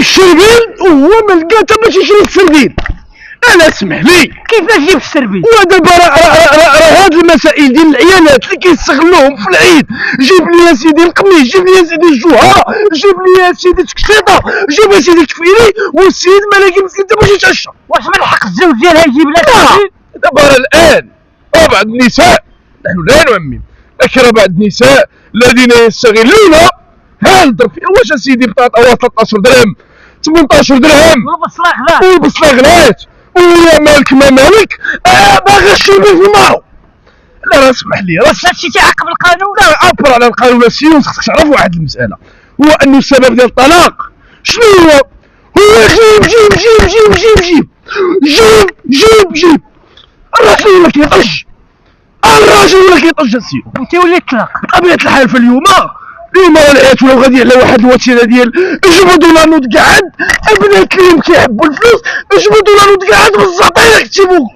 الشربين وهو ما لقى حتى باش يشري السردين. انا اسمح لي كيفاش جيب السربي؟ ودابا راه هاد المسائل ديال العيالات اللي كيستغلوهم في العيد، جيب لي يا سيدي القميص، جيب لي يا سيدي الجوهره، جيب لي يا سيدي التكشيطه، جيب يا سيدي الكفيري، والسيد ما لاقي مسكين حتى باش يتعشى. واش من حق الزوج ديالها يجيب لها سربي؟ دابا راه الان بعض النساء، نحن لا نعمم، لكن بعض النساء الذين يستغلون هذا الظرف. واش اسيدي بطاطا 13 درهم 18 درهم والبصله غلات والبصله غلات ويا مالك ما مالك باغي الشربين في المارو. لا راه اسمح لي، راه هادشي تيعاقب القانون. لا عبر على القانون السيون. خصك تعرف واحد المساله، هو انه السبب ديال الطلاق شنو هو؟ هو جيب جيب جيب جيب جيب جيب جيب جيب جيب. الراجل ولا كيطج، الراجل ولا كيطج السيون. انت وليت تطلق بطبيعه الحال في اليوم العيات ولاو غادي على واحد الوتيره ديال جبدوا دولار نوض قعد. البنات اللي كيحبوا الفلوس جبدوا دولار نوض قعد بالزعطيره كتبوا